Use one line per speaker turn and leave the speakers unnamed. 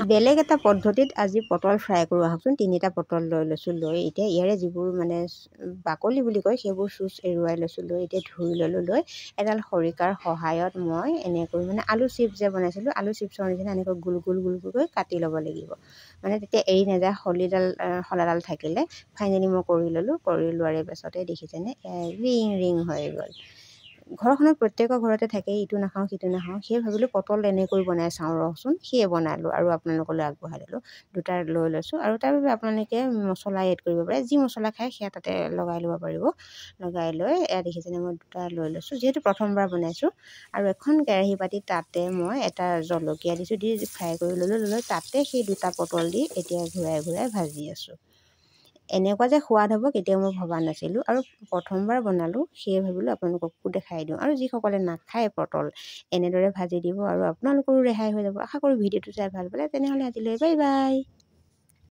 বেলেগ এটা পদ্ধতিত আজি পটল ফ্ৰাই কৰোঁ আহকচোন। 3টা পটল লৈ লৈছোঁ। লৈ এতিয়া ইয়াৰে যিবোৰ মানে বাকলি বুলি কয় সেইবোৰ চুচ এৰুৱাই লৈছোঁ। লৈ এতিয়া ধুই ল'লোঁ। লৈ এডাল খৰিকাৰ সহায়ত মই এনেকৈ মানে আলু চিপছ যে বনাইছিলোঁ, আলু চিপছৰ নিচিনা এনেকৈ গোল গোল গোলকৈ কাটি ল'ব লাগিব। মানে তেতিয়া এৰি নাযায় শলাডাল থাকিলে। ফাইনেলি মই কৰি ল'লোঁ। কৰি লোৱাৰ পাছতে দেখিছেনে ৰিং ৰিং হৈ গ'ল। ঘৰখনত প্ৰত্যেকৰ ঘৰতে থাকে, ইটো নাখাওঁ সিটো নাখাওঁ। সেয়ে ভাবিলোঁ পটল এনেকৈ বনাই চাওঁ ৰহচোন। সেয়ে বনালোঁ আৰু আপোনালোকলৈ আগবঢ়াই দিলোঁ। 2টা লৈ লৈছোঁ আৰু তাৰ বাবে আপোনালোকে মছলা এড কৰিব পাৰে। যি মছলা খায় সেয়া তাতে লগাই ল'ব পাৰিব। লগাই লৈ এয়া দেখিছেনে মই 2টা লৈ লৈছোঁ, যিহেতু প্ৰথমবাৰ বনাইছোঁ। আৰু এখন কেৰাহী পাতি তাতে মই এটা জলকীয়া দিছোঁ, দি ফ্ৰাই কৰি ল'লোঁ। লৈ তাতে সেই 2টা পটল দি এতিয়া ঘূৰাই ঘূৰাই ভাজি আছোঁ। এনেকুৱা যে সোৱাদ হ'ব কেতিয়াও মই ভবা নাছিলোঁ আৰু প্ৰথমবাৰ বনালোঁ। সেয়ে ভাবিলোঁ আপোনালোককো দেখাই দিওঁ। আৰু যিসকলে নাখায় পটল, এনেদৰে ভাজি দিব আৰু আপোনালোকৰো ৰেহাই হৈ যাব। আশা কৰোঁ ভিডিঅ'টো চাই ভাল পালে। তেনেহ'লে আজিলৈ বাই বাই।